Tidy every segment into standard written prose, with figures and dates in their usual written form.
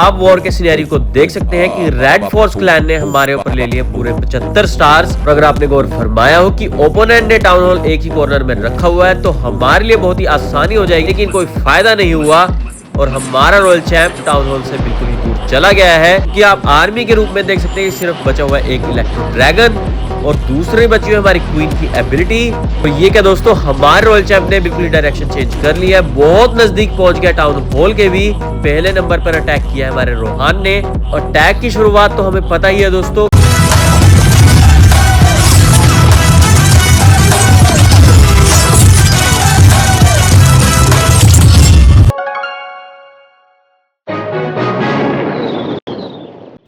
आप वॉर के सिनेरियो को देख सकते हैं कि रेड फोर्स क्लैन ने हमारे ऊपर ले लिए पूरे 75 स्टार्स। और अगर आपने गौर फरमाया हो कि ओपोनेंट ने टाउन हॉल एक ही कॉर्नर में रखा हुआ है तो हमारे लिए बहुत ही आसानी हो जाएगी, लेकिन कोई फायदा नहीं हुआ और हमारा रॉयल चैंप टाउन हॉल से बिल्कुल ही दूर चला गया है। कि आप आर्मी के रूप में देख सकते हैं सिर्फ बचा हुआ है एक इलेक्ट्रो ड्रैगन और दूसरे बची हुई हमारी क्वीन की एबिलिटी। तो ये क्या दोस्तों, हमारे रॉयल चैंप ने बिल्कुल डायरेक्शन चेंज कर लिया है, बहुत नजदीक पहुंच गया टाउन हॉल के भी। पहले नंबर पर अटैक किया है हमारे रोहान ने और अटैक की शुरुआत तो हमें पता ही है दोस्तों।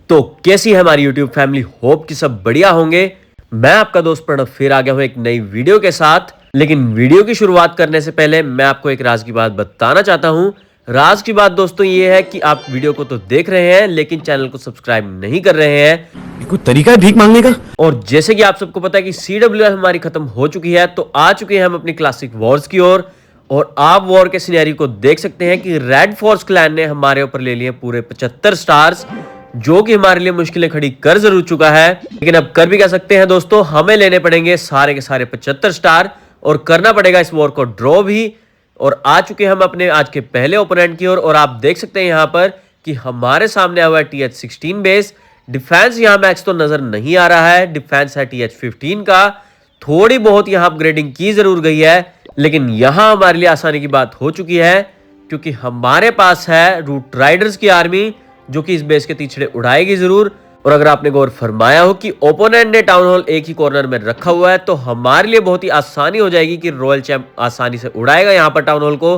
तो कैसी है हमारी YouTube फैमिली, होप कि सब बढ़िया होंगे। मैं आपका दोस्त प्रणव फिर आ गया हूं एक नई वीडियो के साथ। लेकिन वीडियो की शुरुआत करने से पहले मैं आपको एक राज की बात बताना चाहता हूं। राज की बात दोस्तों ये है कि आप वीडियो को तो देख रहे हैं लेकिन चैनल को सब्सक्राइब नहीं कर रहे हैं। कोई तरीका है भीख मांगने का? और जैसे कि आप सबको पता है कि CWL हमारी खत्म हो चुकी है, तो आ चुके हैं हम अपनी क्लासिक वॉर्स की ओर। और आप वॉर के सिनेरियो को देख सकते हैं कि रेड फोर्स क्लैन ने हमारे ऊपर ले लिए पूरे 75 स्टार्स, जो कि हमारे लिए मुश्किलें खड़ी कर जरूर चुका है। लेकिन अब कर भी क्या सकते हैं दोस्तों, हमें लेने पड़ेंगे सारे के सारे 75 स्टार और करना पड़ेगा इस वॉर को ड्रॉ भी। और आ चुके हम अपने आज के पहले ओपोनेंट की ओर। और आप देख सकते हैं यहाँ पर कि हमारे सामने हुआ है TH-16 बेस। डिफेंस यहाँ मैक्स तो नजर नहीं आ रहा है, डिफेंस है TH-15 का। थोड़ी बहुत यहाँ अपग्रेडिंग की जरूर गई है, लेकिन यहाँ हमारे लिए आसानी की बात हो चुकी है क्योंकि हमारे पास है रूट राइडर्स की आर्मी, जो कि इस बेस के तीछड़े उड़ाएगी जरूर। और अगर आपने गौर फरमाया हो कि ओपोनेंट ने टाउन हॉल एक ही कॉर्नर में रखा हुआ है तो हमारे लिए बहुत ही आसानी हो जाएगी कि रॉयल चैंप आसानी से उड़ाएगा यहाँ पर टाउन हॉल को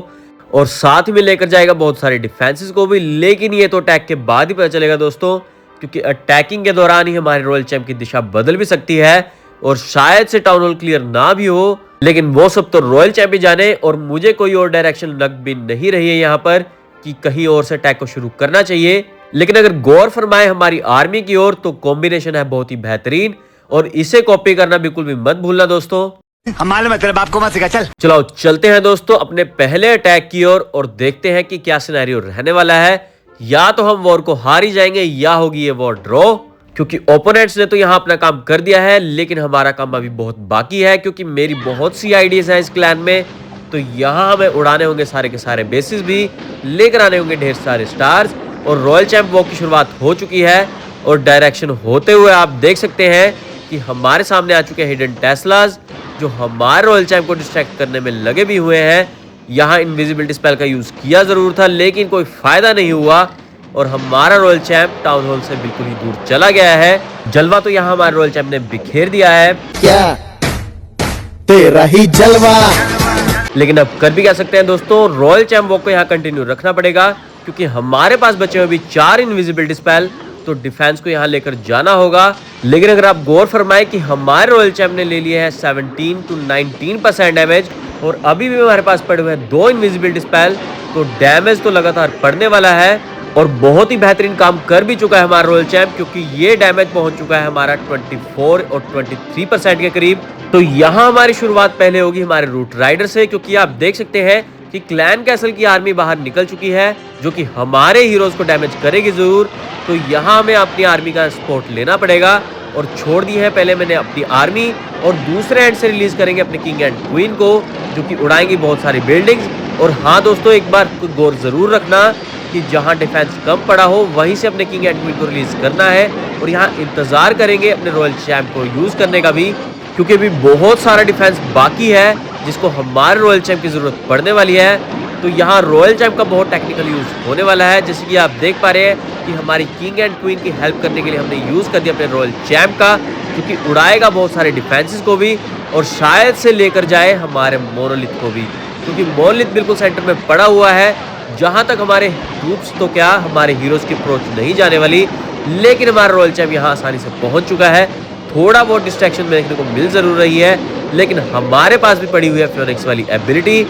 और साथ में लेकर जाएगा बहुत सारे डिफेंसेस को भी। लेकिन ये तो अटैक के बाद ही पता चलेगा दोस्तों, क्योंकि अटैकिंग के दौरान ही हमारे रॉयल चैंप की दिशा बदल भी सकती है और शायद से टाउन हॉल क्लियर ना भी हो। लेकिन वो सब तो रॉयल चैंप ही जाने और मुझे कोई और डायरेक्शन लग भी नहीं रही है यहाँ पर कि कहीं और से अटैक को शुरू करना चाहिए। लेकिन अगर गौर फरमाए हमारी आर्मी की ओर तो कॉम्बिनेशन है बहुत ही बेहतरीन और इसे कॉपी करना बिल्कुल भी मत भूलना दोस्तों। हमारे मतलब आपको मत सिखा। चलो चलते हैं दोस्तों अपने पहले अटैक की ओर और देखते हैं कि क्या सिनेरियो रहने वाला है। या तो हम वॉर को हार ही जाएंगे या होगी ये वॉर ड्रॉ, क्योंकि ओपोनेंट्स ने तो यहाँ अपना काम कर दिया है लेकिन हमारा काम अभी बहुत बाकी है। क्योंकि मेरी बहुत सी आइडियाज हैं इस क्लैन में, तो यहाँ हमें उड़ाने होंगे सारे के सारे बेसिस भी, लेकर आने होंगे ढेर सारे स्टार्स। और रॉयल चैंप वॉक की शुरुआत हो चुकी है और डायरेक्शन होते हुए आप देख सकते हैं कि हमारे सामने आ चुके हैं हिडन टेस्लास, जो हमारे रॉयल चैंप को डिस्ट्रैक्ट करने में लगे भी हुए हैं। यहाँ इनविजिबिलिटी स्पेल का यूज किया जरूर था लेकिन कोई फायदा नहीं हुआ और हमारा रॉयल चैंप टाउन हॉल से बिल्कुल ही दूर चला गया है। जलवा तो यहाँ हमारे रॉयल चैंप ने बिखेर दिया है, क्या तेरा ही जलवा। लेकिन अब कर भी क्या सकते हैं दोस्तों, रॉयल चैंप वॉक को यहाँ कंटिन्यू रखना पड़ेगा क्योंकि हमारे पास बचे हुए भी 4 इनविजिबिलिटी स्पेल, तो डिफेंस को यहाँ लेकर जाना होगा। लेकिन अगर आप गौर फरमाए कि हमारे रॉयल चैंप ने ले लिया है 17 to 19% डैमेज और अभी भी हमारे पास पड़े हुए हैं 2 इनविजिबिलिटी स्पेल, तो डैमेज तो लगातार पड़ने वाला है। और बहुत ही बेहतरीन काम कर भी चुका है हमारा रॉयल चैंप, क्योंकि ये डैमेज पहुंच चुका है हमारा 24 और 23% के करीब। तो यहाँ हमारी शुरुआत पहले होगी हमारे रूट राइडर से, क्योंकि आप देख सकते हैं कि क्लैन कैसल की आर्मी बाहर निकल चुकी है जो कि हमारे हीरोज को डैमेज करेगी जरूर। तो यहाँ हमें अपनी आर्मी का सपोर्ट लेना पड़ेगा और छोड़ दी है पहले मैंने अपनी आर्मी और दूसरे एंड से रिलीज करेंगे अपने किंग एंड क्वीन को, जो कि उड़ाएंगी बहुत सारी बिल्डिंग्स। और हाँ दोस्तों, एक बार गौर जरूर रखना कि जहाँ डिफेंस कम पड़ा हो वहीं से अपने किंग एंड क्वीन को रिलीज करना है और यहाँ इंतजार करेंगे अपने रॉयल चैंप को यूज करने का भी, क्योंकि अभी बहुत सारा डिफेंस बाकी है जिसको हमारे रॉयल चैंप की जरूरत पड़ने वाली है। तो यहाँ रॉयल चैंप का बहुत टेक्निकल यूज होने वाला है, जैसे कि आप देख पा रहे हैं कि हमारी किंग एंड क्वीन की हेल्प करने के लिए हमने यूज कर दिया अपने रॉयल चैंप का, क्योंकि उड़ाएगा बहुत सारे डिफेंसेस को भी और शायद से लेकर जाए हमारे मोनोलिथ को भी, क्योंकि मोनोलिथ बिल्कुल सेंटर में पड़ा हुआ है जहां तक हमारे ट्रूप्स तो क्या हमारे हीरोज की अप्रोच नहीं जाने वाली। लेकिन हमारा रॉयल चैंप यहाँ आसानी से पहुंच चुका है। थोड़ा बहुत डिस्ट्रैक्शन देखने को मिल जरूर रही है, लेकिन हमारे पास भी पड़ी हुई है फ्योनिक्स वाली एबिलिटी,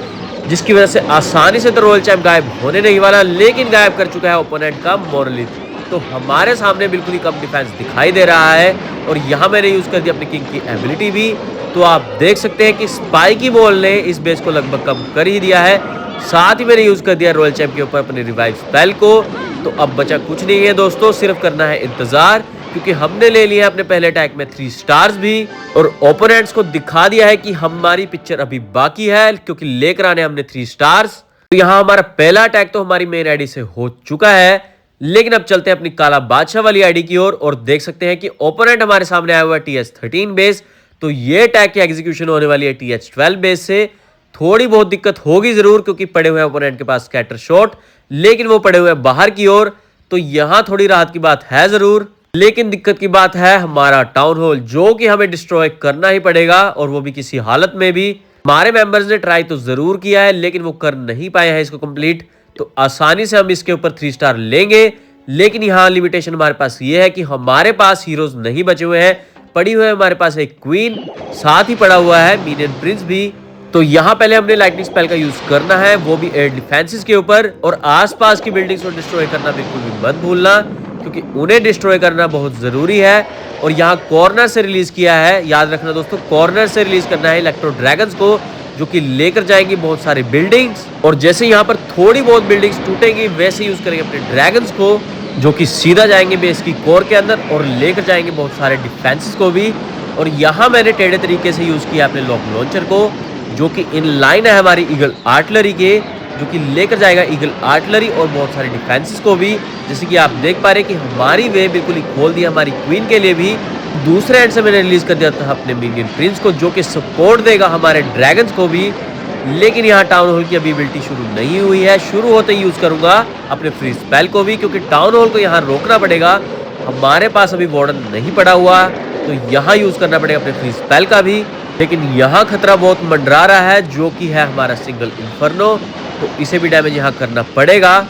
जिसकी वजह से आसानी से तो रॉयल चैंप गायब होने नहीं वाला, लेकिन गायब कर चुका है ओपोनेंट का मोनोलिथ। तो हमारे सामने बिल्कुल ही कम डिफेंस दिखाई दे रहा है और यहाँ मैंने यूज कर दिया अपनी किंग की एबिलिटी भी। तो आप देख सकते हैं कि स्पाइकी बॉल ने इस बेस को लगभग कम कर ही दिया है साथ ही मैंने यूज कर दिया रॉयल चैंप के ऊपर अपने रिवाइव स्पेल को। तो अब बचा कुछ नहीं है दोस्तों, सिर्फ करना है इंतजार, क्योंकि हमने ले लिया है अपने पहले अटैक में 3 स्टार्स भी और ओपोनेंट्स को दिखा दिया है कि हमारी पिक्चर अभी बाकी है, क्योंकि लेकर आने हमने 3 स्टार्स। तो यहाँ हमारा पहला अटैक तो हमारी मेन आईडी से हो चुका है, लेकिन अब चलते हैं अपनी काला बादशाह वाली आईडी की ओर और देख सकते हैं कि ओपोनेंट हमारे सामने आया हुआ है TH13 बेस। तो ये अटैक की एग्जीक्यूशन होने वाली है TH12 बेस से। थोड़ी बहुत दिक्कत होगी जरूर, क्योंकि पड़े हुए ओपोनेंट के पास स्कैटर शॉट, लेकिन वो पड़े हुए हैं बाहर की ओर। तो यहां थोड़ी राहत की बात है जरूर, लेकिन दिक्कत की बात है हमारा टाउन हॉल, जो कि हमें डिस्ट्रॉय करना ही पड़ेगा, और वो भी किसी हालत में भी। हमारे मेंबर्स ने ट्राई तो जरूर किया है, लेकिन वो कर नहीं पाए हैं इसको कंप्लीट। तो आसानी से हम इसके ऊपर 3 स्टार लेंगे, लेकिन यहाँ लिमिटेशन हमारे पास ये है कि हमारे पास हीरोज नहीं बचे हुए हैं। पड़ी हुए हमारे पास एक क्वीन, साथ ही पड़ा हुआ है मिनियन प्रिंस भी। तो यहाँ पहले हमने लाइटनिंग स्पेल का यूज करना है, वो भी एयर डिफेंसेस के ऊपर, और आसपास की बिल्डिंग्स को डिस्ट्रॉय करना बिल्कुल भी मत भूलना, क्योंकि उन्हें डिस्ट्रॉय करना बहुत जरूरी है। और यहाँ कॉर्नर से रिलीज किया है, याद रखना दोस्तों, कॉर्नर से रिलीज करना है इलेक्ट्रो ड्रैगन्स को, जो कि लेकर जाएंगी बहुत सारे बिल्डिंग्स। और जैसे यहाँ पर थोड़ी बहुत बिल्डिंग्स टूटेंगी, वैसे यूज करेंगे अपने ड्रैगन्स को, जो कि सीधा जाएंगे बेस की कोर के अंदर और लेकर जाएंगे बहुत सारे डिफेंसेस को भी। और यहाँ मैंने टेढ़े तरीके से यूज किया अपने लॉक लॉन्चर को, जो कि इन लाइन है हमारी ईगल आर्टिलरी के, जो कि लेकर जाएगा ईगल आर्टिलरी और बहुत सारे डिफेंसेस को भी। जैसे कि आप देख पा रहे हैं कि हमारी वे बिल्कुल ही खोल दिया हमारी क्वीन के लिए भी। दूसरे एंड से मैंने रिलीज कर दिया था अपने मिनियन प्रिंस को, जो कि सपोर्ट देगा हमारे ड्रैगन्स को भी। लेकिन यहाँ टाउन हॉल की अभी एबिलिटी शुरू नहीं हुई है, शुरू होते ही यूज करूंगा अपने फ्री स्पेल को भी, क्योंकि टाउन हॉल को यहाँ रोकना पड़ेगा। हमारे पास अभी वार्डन नहीं पड़ा हुआ, तो यहाँ यूज करना पड़ेगा अपने फ्री स्पेल का भी। लेकिन यहाँ खतरा बहुत मंडरा रहा है, जो कि है हमारा सिंगल इन्फर्नो, तो इसे भी डैमेज यहाँ करना पड़ेगा।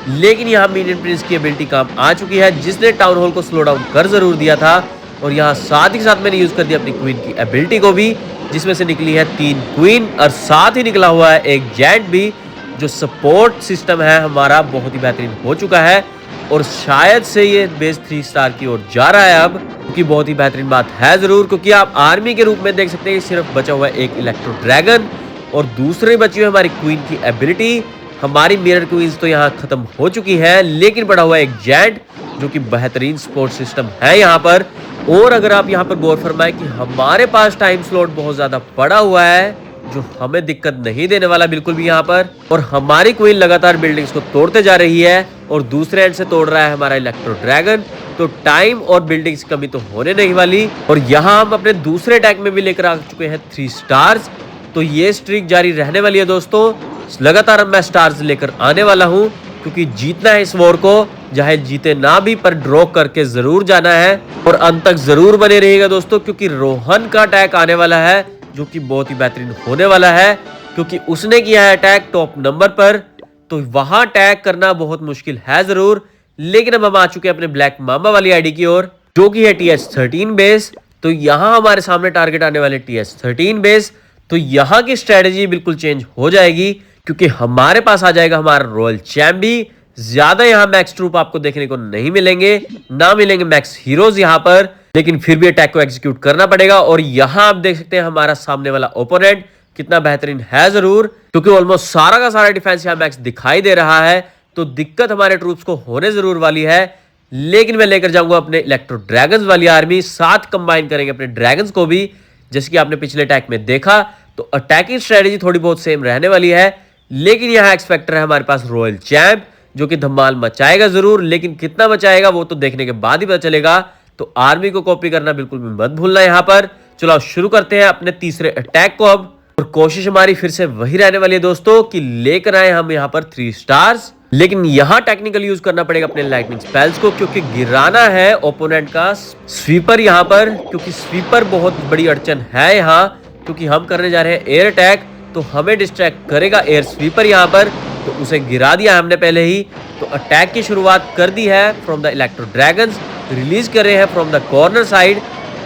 लेकिन यहाँ मिनियन प्रिंस की एबिलिटी काम आ चुकी है, जिसने टाउन हॉल को स्लो डाउन कर जरूर दिया था। और यहाँ साथ ही साथ मैंने यूज कर दिया अपनी क्वीन की एबिलिटी को भी, जिसमें से निकली है 3 क्वीन और साथ ही निकला हुआ है एक जेंट भी। जो सपोर्ट सिस्टम है हमारा बहुत ही बेहतरीन हो चुका है, और शायद से ये बेस 3 स्टार की ओर जा रहा है अब, क्योंकि बहुत ही बेहतरीन बात है जरूर, क्योंकि आप आर्मी के रूप में देख सकते हैं सिर्फ बचा हुआ है एक इलेक्ट्रो ड्रैगन और दूसरे बची हुई हमारी क्वीन की एबिलिटी। हमारी मिरर क्वींस तो यहाँ खत्म हो चुकी है, लेकिन पड़ा हुआ है एक जेंट, जो कि बेहतरीन सपोर्ट सिस्टम है यहाँ पर। और अगर आप यहाँ पर गौर फरमाए कि हमारे पास टाइम स्लॉट बहुत ज्यादा पड़ा हुआ है, जो हमें दिक्कत नहीं देने वाला बिल्कुल भी यहाँ पर। और हमारी क्वीन लगातार बिल्डिंग्स को तोड़ते जा रही है, और दूसरे एंड से तोड़ रहा है हमारा इलेक्ट्रो ड्रैगन। तो टाइम और बिल्डिंग्स की कमी तो होने नहीं वाली। और यहाँ हम अपने दूसरे अटैक में भी लेकर आ चुके हैं 3 स्टार्स। तो ये स्ट्रीक जारी रहने वाली है दोस्तों, लगातार मैं स्टार्स लेकर आने वाला हूँ, क्योंकि जीतना है इस वॉर को, चाहे जीते ना भी, पर ड्रॉ करके जरूर जाना है। और अंत तक जरूर बने रहिएगा दोस्तों, क्योंकि रोहन का अटैक आने वाला है, जो कि बहुत ही बेहतरीन होने वाला है, क्योंकि उसने किया है अटैक टॉप नंबर पर। तो वहां अटैक करना बहुत मुश्किल है जरूर। लेकिन अब हम आ चुके हैं अपने ब्लैक मामा वाली आईडी की ओर, जो कि है TH13 बेस। तो यहाँ हमारे सामने टारगेट आने वाले TH13 बेस। तो यहाँ की स्ट्रेटेजी बिल्कुल चेंज हो जाएगी, क्योंकि हमारे पास आ जाएगा हमारा रॉयल चैम्प भी। ज्यादा यहाँ मैक्स ट्रूप आपको देखने को नहीं मिलेंगे, ना मिलेंगे मैक्स हीरोज यहाँ पर, लेकिन फिर भी अटैक को एग्जीक्यूट करना पड़ेगा। और यहाँ आप देख सकते हैं हमारा सामने वाला ओपोनेंट कितना बेहतरीन है जरूर, क्योंकि ऑलमोस्ट सारा का सारा डिफेंस यहाँ मैक्स दिखाई दे रहा है। तो दिक्कत हमारे ट्रूप्स को होने जरूर वाली है, लेकिन मैं लेकर जाऊंगा अपने इलेक्ट्रो ड्रैगन्स वाली आर्मी, साथ कंबाइन करेंगे अपने ड्रैगन्स को भी। जैसे कि आपने पिछले अटैक में देखा, तो अटैकिंग स्ट्रेटेजी थोड़ी बहुत सेम रहने वाली है। लेकिन यहाँ एक्सपेक्टर है हमारे पास रॉयल चैम्प, जो कि धमाल मचाएगा जरूर, लेकिन कितना मचाएगा वो तो देखने के बाद ही पता चलेगा। तो आर्मी को कॉपी करना बिल्कुल भी मत भूलना यहाँ पर। चलो शुरू करते हैं अपने तीसरे अटैक को अब, और कोशिश हमारी फिर से वही रहने वाली है दोस्तों, कि लेकर आए हम यहाँ पर 3 स्टार्स। लेकिन यहाँ टेक्निकल यूज करना पड़ेगा अपने लाइटनिंग स्पेल्स को, क्योंकि गिराना है ओपोनेंट का स्वीपर यहाँ पर, क्योंकि स्वीपर बहुत बड़ी अड़चन है यहाँ, क्योंकि हम करने जा रहे हैं एयर अटैक। तो हमें डिस्ट्रैक्ट करेगा एयर स्वीपर यहाँ पर, तो उसे गिरा दिया हमने पहले ही। तो अटैक की शुरुआत कर दी है from the electro dragons, release कर रहे हैं फ्रॉम द कॉर्नर साइड,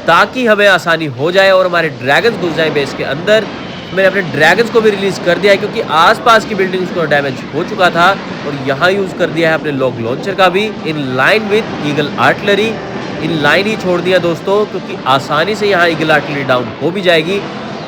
ताकि हमें आसानी हो जाए और हमारे ड्रैगन्स घुस जाए बेस के अंदर। मैंने अपने ड्रैगन्स को भी रिलीज कर दिया है, क्योंकि आसपास की बिल्डिंग्स को डैमेज हो चुका था। और यहाँ यूज कर दिया है अपने लॉग लॉन्चर का भी, in line with Eagle artillery. In line ही छोड़ दिया दोस्तों, क्योंकि आसानी से यहाँ ईगल आर्टिलरी डाउन हो भी जाएगी।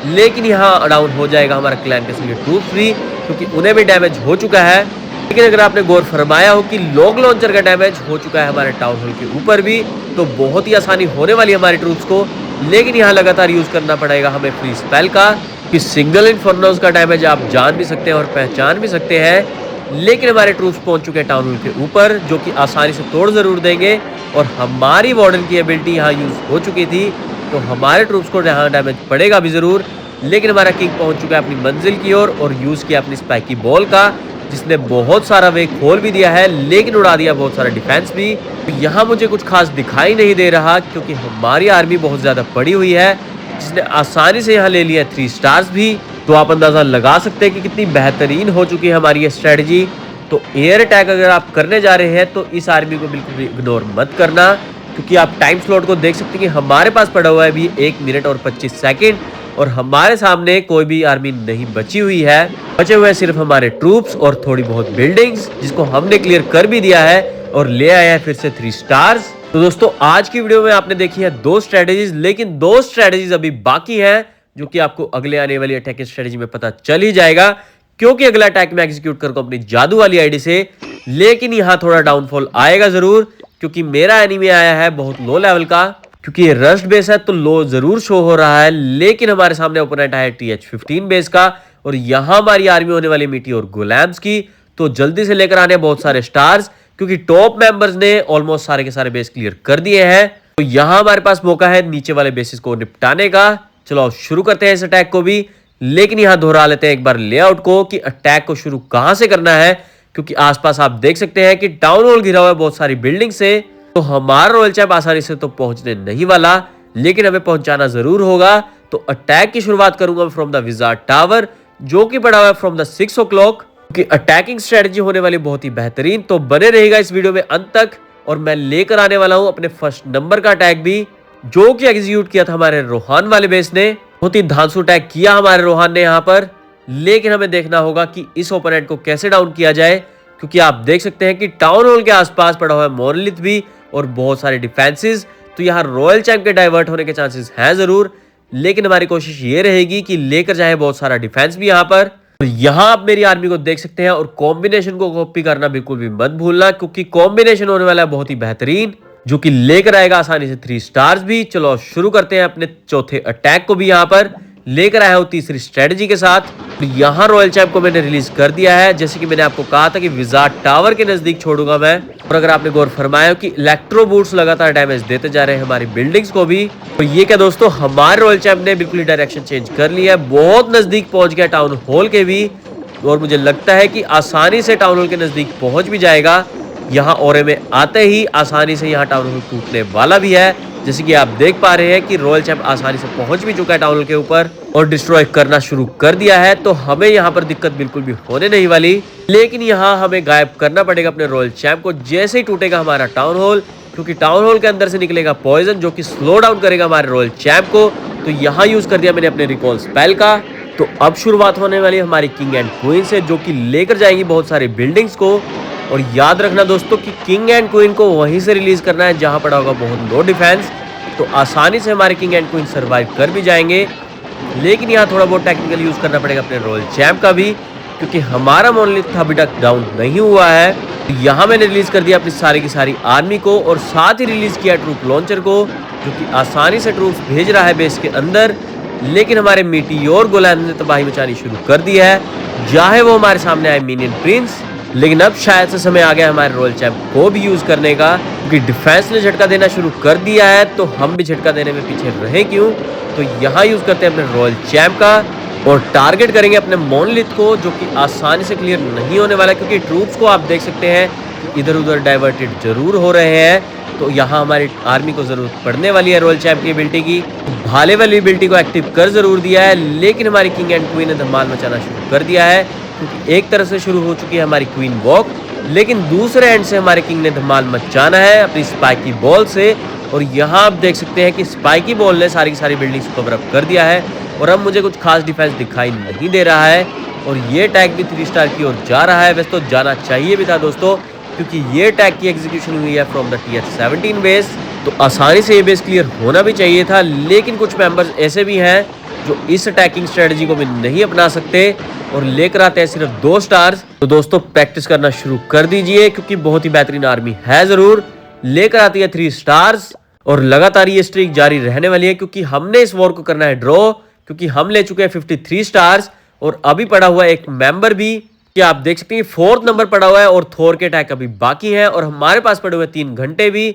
लेकिन यहाँ डाउन हो जाएगा हमारा क्लैन का सिंगल ट्रूप फ्री, क्योंकि उन्हें भी डैमेज हो चुका है। लेकिन अगर आपने गौर फरमाया हो कि लॉन्ग लॉन्चर का डैमेज हो चुका है हमारे टाउन हॉल के ऊपर भी, तो बहुत ही आसानी होने वाली है हमारी ट्रूप्स को। लेकिन यहाँ लगातार यूज करना पड़ेगा हमें फ्री स्पेल का, कि सिंगल इन्फर्नोस का डैमेज आप जान भी सकते हैं और पहचान भी सकते हैं। लेकिन हमारे ट्रूप्स पहुंच चुके हैं टाउन हॉल के ऊपर, जो कि आसानी से तोड़ जरूर देंगे। और हमारी वार्डन की एबिलिटी यहाँ यूज हो चुकी थी, तो हमारे ट्रूप्स को यहाँ डैमेज पड़ेगा भी जरूर। लेकिन हमारा किंग पहुंच चुका है अपनी मंजिल की ओर और यूज किया अपनी स्पाइकी बॉल का, जिसने बहुत सारा वे खोल भी दिया है, लेकिन उड़ा दिया बहुत सारा डिफेंस भी। तो यहाँ मुझे कुछ खास दिखाई नहीं दे रहा, क्योंकि हमारी आर्मी बहुत ज्यादा पड़ी हुई है, जिसने आसानी से यहाँ ले लिया 3 स्टार्स भी। तो आप अंदाजा लगा सकते हैं कि कितनी बेहतरीन हो चुकी है हमारी ये स्ट्रेटजी। तो एयर अटैक अगर आप करने जा रहे हैं तो इस आर्मी को बिल्कुल भी इग्नोर मत करना, क्योंकि आप टाइम स्लॉट को देख सकते हैं कि हमारे पास पड़ा हुआ है अभी 1 मिनट और 25 सेकेंड, और हमारे सामने कोई भी आर्मी नहीं बची हुई है। बचे हुए सिर्फ हमारे ट्रूप्स और थोड़ी बहुत बिल्डिंग्स, जिसको हमने क्लियर कर भी दिया है और ले आया है फिर से 3 स्टार्स। तो दोस्तों आज की वीडियो में आपने देखी है 2 स्ट्रेटेजीज, लेकिन 2 स्ट्रेटेजीज अभी बाकी हैं, जो कि आपको अगले आने वाली अटैकिंग स्ट्रेटेजी में पता चल ही जाएगा, क्योंकि अगला अटैक मैं एग्जीक्यूट करूंगा अपनी जादू वाली आईडी से। लेकिन यहाँ थोड़ा डाउनफॉल आएगा जरूर, क्योंकि मेरा एनिमी आया है बहुत लो लेवल का। क्योंकि ये रस्ट बेस है तो लो जरूर शो हो रहा है, लेकिन हमारे सामने ओपोनेंट है TH-15 बेस का, और यहाँ हमारी आर्मी होने वाली मीटी और गुलैम्स की। तो जल्दी से लेकर आने बहुत सारे स्टार्स, क्योंकि टॉप मेंबर्स ने ऑलमोस्ट सारे के सारे बेस क्लियर कर दिए हैं। तो यहाँ हमारे पास मौका है नीचे वाले बेसिस को निपटाने का। चलो शुरू करते हैं इस अटैक को भी, लेकिन यहाँ दोहरा लेते हैं एक बार लेआउट को, कि अटैक को शुरू कहाँ से करना है। क्योंकि आसपास आप देख सकते हैं कि टाउन हॉल घिरा हुआ है बहुत सारी बिल्डिंग से, तो हमारा रॉयल चैंप आसानी से तो पहुंचने नहीं वाला, लेकिन हमें पहुंचाना जरूर होगा। तो अटैक की शुरुआत करूंगा फ्रॉम द विजार्ड टावर, जो कि पड़ा हुआ है फ्रॉम द 6 o'clock, कि अटैकिंग स्ट्रेटजी होने वाली बहुत ही बेहतरीन। तो बने रहेगा इस वीडियो में अंत तक, और मैं लेकर आने वाला हूं अपने फर्स्ट नंबर का अटैक भी, जो कि एग्जीक्यूट किया था हमारे रोहान वाले बेस ने। बहुत ही धांसू अटैक किया हमारे रोहान ने यहाँ पर, लेकिन हमें देखना होगा कि इस ओपोनेंट को कैसे डाउन किया जाए। क्योंकि आप देख सकते हैं कि टाउन हॉल के आसपास पड़ा हुआ है मोनलिथ भी और बहुत सारे डिफेंसेस, तो यहाँ रॉयल चैंप के डाइवर्ट होने के चांसेस हैं जरूर। लेकिन हमारी कोशिश ये रहेगी कि लेकर जाए बहुत सारा डिफेंस भी यहाँ पर। तो यहाँ आप मेरी आर्मी को देख सकते हैं, और कॉम्बिनेशन को कॉपी करना बिल्कुल भी मत भूलना, क्योंकि कॉम्बिनेशन होने वाला है बहुत ही बेहतरीन, जो कि लेकर आएगा आसानी से 3 स्टार्स भी। चलो शुरू करते हैं अपने चौथे अटैक को भी। यहाँ पर लेकर आया हूँ तीसरी स्ट्रेटजी के साथ। तो यहाँ रॉयल चैंप को मैंने रिलीज कर दिया है, जैसे कि मैंने आपको कहा था कि विजार्ड टावर के नजदीक छोड़ूंगा मैं। और अगर आपने गौर फरमाया कि इलेक्ट्रो बूट्स लगातार डैमेज देते जा रहे हैं हमारी बिल्डिंग्स को भी, तो ये क्या दोस्तों, हमारे रॉयल चैंप ने बिल्कुल ही डायरेक्शन चेंज कर लिया है, बहुत नजदीक पहुंच गया टाउन हॉल के भी, और मुझे लगता है कि आसानी से टाउन हॉल के नजदीक पहुंच भी जाएगा। यहाँ ओरे में आते ही आसानी से यहाँ टाउन हॉल टूटने वाला भी है, जैसे कि आप देख पा रहे हैं कि रॉयल चैंप आसानी से पहुंच भी चुका है टाउन हॉल के ऊपर और डिस्ट्रॉय करना शुरू कर दिया है। तो हमें यहाँ पर दिक्कत बिल्कुल भी होने नहीं वाली, लेकिन यहाँ हमें गायब करना पड़ेगा अपने रॉयल चैंप को जैसे ही टूटेगा हमारा टाउन हॉल, क्योंकि टाउन हॉल के अंदर से निकलेगा पॉइजन, जो कि स्लो डाउन करेगा हमारे रॉयल चैंप को। तो यहाँ यूज कर दिया मैंने अपने रिकॉल स्पेल का। तो अब शुरुआत होने वाली है हमारी किंग एंड क्वीन से, जो कि लेकर जाएगी बहुत सारी बिल्डिंग्स को। और याद रखना दोस्तों कि किंग एंड क्वीन को वहीं से रिलीज करना है जहां पड़ा होगा बहुत लो डिफेंस, तो आसानी से हमारे किंग एंड क्वीन सरवाइव कर भी जाएंगे। लेकिन यहाँ थोड़ा बहुत टेक्निकल यूज करना पड़ेगा अपने रॉयल चैंप का भी, क्योंकि हमारा मोनलिथ अभी तक डाउन नहीं हुआ है। तो यहाँ मैंने रिलीज कर दिया अपनी सारी की सारी आर्मी को, और साथ ही रिलीज किया ट्रूप लॉन्चर को, जो कि आसानी से ट्रूप्स भेज रहा है बेस के अंदर। लेकिन हमारे मीटियोर गोलैंड ने तबाही मचानी शुरू कर दी है, चाहे वो हमारे सामने आए मिनियन प्रिंस। लेकिन अब शायद से समय आ गया हमारे रॉयल चैंप को भी यूज करने का, क्योंकि डिफेंस ने झटका देना शुरू कर दिया है, तो हम भी झटका देने में पीछे रहे क्यों। तो यहाँ यूज करते हैं अपने रॉयल चैंप का, और टारगेट करेंगे अपने मोनलिथ को, जो कि आसानी से क्लियर नहीं होने वाला, क्योंकि ट्रूप्स को आप देख सकते हैं कि इधर उधर डाइवर्टेड जरूर हो रहे हैं। तो यहाँ हमारी आर्मी को जरूरत पड़ने वाली है रॉयल चैंप की एबिलिटी की। भाले वाली एबिलिटी को एक्टिव कर जरूर दिया है, लेकिन हमारी किंग एंड क्वीन ने धमाल मचाना शुरू कर दिया है, क्योंकि एक तरफ से शुरू हो चुकी है हमारी क्वीन वॉक, लेकिन दूसरे एंड से हमारे किंग ने धमाल मचाना है अपनी स्पाइकी बॉल से। और यहाँ आप देख सकते हैं कि स्पाइकी बॉल ने सारी की सारी बिल्डिंग्स को कवर अप कर दिया है, और अब मुझे कुछ खास डिफेंस दिखाई नहीं दे रहा है। और ये टैग भी 3 स्टार की ओर जा रहा है, वैसे तो जाना चाहिए भी था दोस्तों, क्योंकि ये टैग की एग्जीक्यूशन हुई है फ्रॉम द TH-17 बेस, तो आसानी से ये बेस क्लियर होना भी चाहिए था। लेकिन कुछ मेंबर्स ऐसे भी हैं जो इस अटैकिंग स्ट्रेटजी को भी नहीं अपना सकते और लेकर आते हैं सिर्फ 2 स्टार्स। तो दोस्तों प्रैक्टिस करना शुरू कर दीजिए, क्योंकि बहुत ही बेहतरीन आर्मी है जरूर। लेकर आती है 3 स्टार्स और लगातार ये स्ट्रीक जारी रहने वाली है, क्योंकि हमने इस वॉर को करना है ड्रॉ, क्योंकि हम ले चुके हैं 53 स्टार्स और अभी पड़ा हुआ है एक मेंबर भी, कि आप देख सकते हैं 4th नंबर पड़ा हुआ है और थोर के अटैक अभी बाकी है और हमारे पास पड़े हुए 3 घंटे भी।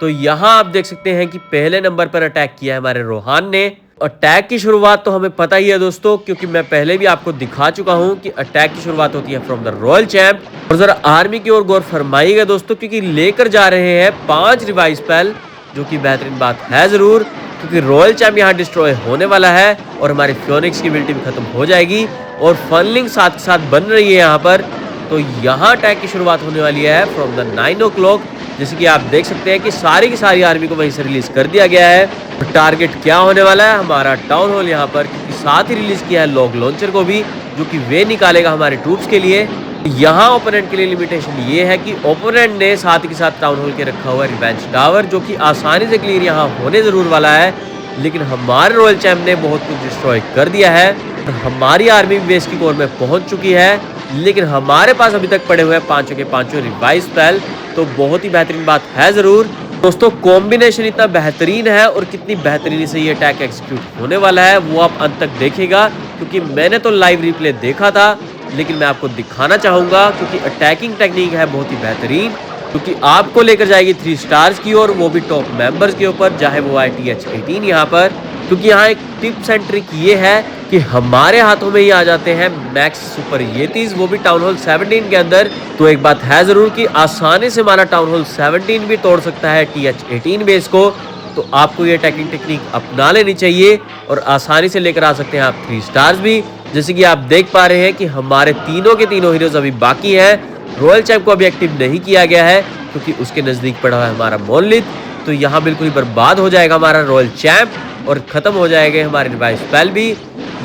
तो यहाँ आप देख सकते हैं कि पहले नंबर पर अटैक किया है हमारे रोहान ने। अटैक की शुरुआत तो हमें पता ही है दोस्तों, क्योंकि मैं पहले भी आपको दिखा चुका हूं कि अटैक की शुरुआत होती है फ्रॉम द रॉयल चैंप। और जरा आर्मी की ओर गौर फरमाइएगा दोस्तों, क्योंकि लेकर जा रहे हैं 5 रिवाइव स्पेल, जो कि बेहतरीन बात है जरूर, क्योंकि रॉयल चैंप यहाँ डिस्ट्रॉय होने वाला है और हमारी फ्योनिक्स की एबिलिटी भी खत्म हो जाएगी और फनलिंग साथ के साथ बन रही है यहाँ पर। तो यहाँ अटैक की शुरुआत होने वाली है फ्रॉम द 9 o'clock, जैसे कि आप देख सकते हैं कि सारी की सारी आर्मी को वहीं से रिलीज कर दिया गया है। और टारगेट क्या होने वाला है हमारा टाउन हॉल यहाँ पर, क्योंकि साथ ही रिलीज किया है लॉग लॉन्चर को भी, जो कि वे निकालेगा हमारे ट्रूप्स के लिए। यहाँ ओपोनेंट के लिए लिमिटेशन ये है कि ओपोनेंट ने साथ के साथ टाउन हॉल के रखा हुआ है रिवेंज टावर, जो कि आसानी से क्लियर यहाँ होने जरूर वाला है, लेकिन हमारे रॉयल चैंप ने बहुत कुछ डिस्ट्रॉय कर दिया है। हमारी आर्मी बेस की कोर में पहुंच चुकी है, लेकिन हमारे पास अभी तक पड़े हुए हैं 5 के 5 रिवाइव स्पेल। तो बहुत ही बेहतरीन बात है जरूर दोस्तों, कॉम्बिनेशन इतना बेहतरीन है और कितनी बेहतरीनी से ये अटैक एग्जीक्यूट होने वाला है वो आप अंत तक देखिएगा, क्योंकि मैंने तो लाइव रिप्ले देखा था, लेकिन मैं आपको दिखाना चाहूंगा, क्योंकि अटैकिंग टेक्निक है बहुत ही बेहतरीन, क्योंकि आपको लेकर जाएगी 3 स्टार्स की ओर, वो भी टॉप मेंबर्स के ऊपर, चाहे वो ITH-18 यहाँ पर। क्योंकि यहाँ एक टिप्स एंड ट्रिक ये है कि हमारे हाथों में ही आ जाते हैं मैक्स सुपर येतीज, वो भी टाउन हॉल 17 के अंदर। तो एक बात है जरूर कि आसानी से हमारा टाउन हॉल 17 भी तोड़ सकता है TH-18 बेस को। तो आपको ये अटैकिंग टेक्निक अपना लेनी चाहिए और आसानी से लेकर आ सकते हैं आप 3 स्टार्स भी, जैसे कि आप देख पा रहे हैं कि हमारे तीनों के तीनों हीरोज अभी बाकी है। रॉयल चैंप को अभी एक्टिव नहीं किया गया है, क्योंकि उसके नजदीक पड़ा हुआ है हमारा मोनलिथ। तो यहाँ बिल्कुल ही बर्बाद हो जाएगा हमारा रॉयल चैंप और खत्म हो जाएंगे हमारे रिवाइव स्पेल भी।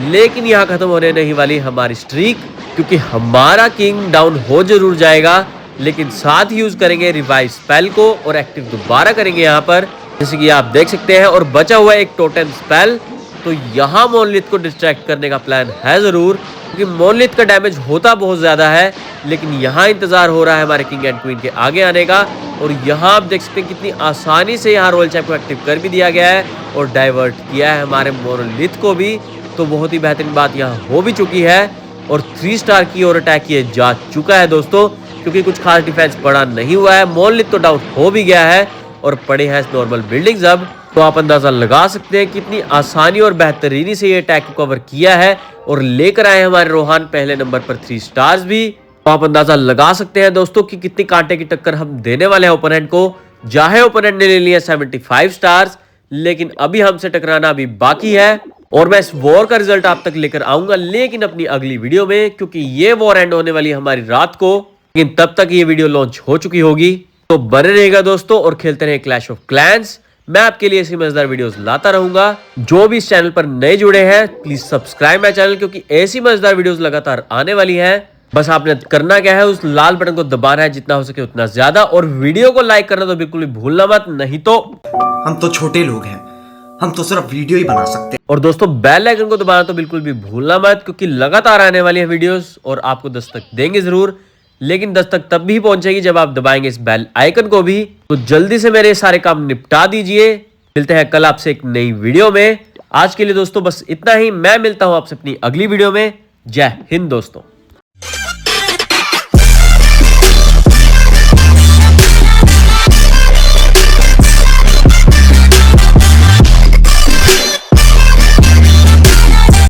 लेकिन यहाँ खत्म होने नहीं वाली हमारी स्ट्रीक, क्योंकि हमारा किंग डाउन हो जरूर जाएगा, लेकिन साथ यूज करेंगे रिवाइव स्पेल को और एक्टिव दोबारा करेंगे यहाँ पर, जैसे कि आप देख सकते हैं। और बचा हुआ एक टोटेम स्पेल, तो यहाँ मोनलिथ को डिस्ट्रैक्ट करने का प्लान है जरूर, क्योंकि मोनलिथ का डैमेज होता बहुत ज्यादा है, लेकिन यहाँ इंतजार हो रहा है हमारे किंग एंड क्वीन के आगे आने का। और यहाँ आप देख सकते हैं कितनी आसानी से यहाँ रॉयल चैंप को एक्टिव कर भी दिया गया है और डाइवर्ट किया है हमारे मोनलिथ को भी। तो बहुत ही बेहतरीन बात यहाँ हो भी चुकी है और 3 स्टार की ओर अटैक किए जा चुका है दोस्तों, क्योंकि कुछ खास डिफेंस पड़ा नहीं हुआ है। मोनलिथ तो डाउन हो भी गया है और पड़े हैं नॉर्मल बिल्डिंग्स अब। तो आप अंदाजा लगा सकते हैं कितनी आसानी और बेहतरीनी से ये अटैक को कवर किया है और लेकर आए हमारे रोहान पहले नंबर पर 3 स्टार्स भी। तो आप अंदाजा लगा सकते हैं दोस्तों कि कितनी कांटे की टक्कर हम देने वाले हैं ओपोनेंट को। चाहे ओपोनेंट ने ले लिया 75 स्टार्स, लेकिन अभी हमसे टकराना अभी बाकी है और मैं इस वॉर का रिजल्ट आप तक लेकर आऊंगा, लेकिन अपनी अगली वीडियो में, क्योंकि ये वॉर एंड होने वाली है हमारी रात को, लेकिन तब तक ये वीडियो लॉन्च हो चुकी होगी। तो बने रहेगा दोस्तों और खेलते रहे क्लैश ऑफ क्लैंस। मैं आपके लिए ऐसी मजेदार वीडियोस लाता रहूंगा। जो भी इस चैनल पर नए जुड़े हैं प्लीज सब्सक्राइब माय चैनल, क्योंकि ऐसी मजेदार वीडियोस लगातार आने वाली हैं। बस आपने करना क्या है, उस लाल बटन को दबाना है जितना हो सके उतना ज्यादा, और वीडियो को लाइक करना तो बिल्कुल भी भूलना मत, नहीं तो हम तो छोटे लोग हैं, हम तो सिर्फ वीडियो ही बना सकते हैं। और दोस्तों बेल आइकन को दबाना तो बिल्कुल भी भूलना मत, क्योंकि लगातार आने वाली है वीडियोस और आपको दस्तक देंगे जरूर, लेकिन दस्तक तब भी पहुंचेगी जब आप दबाएंगे इस बेल आइकन को भी। तो जल्दी से मेरे सारे काम निपटा दीजिए। मिलते हैं कल आपसे एक नई वीडियो में। आज के लिए दोस्तों बस इतना ही। मैं मिलता हूं आपसे अपनी अगली वीडियो में। जय हिंद दोस्तों।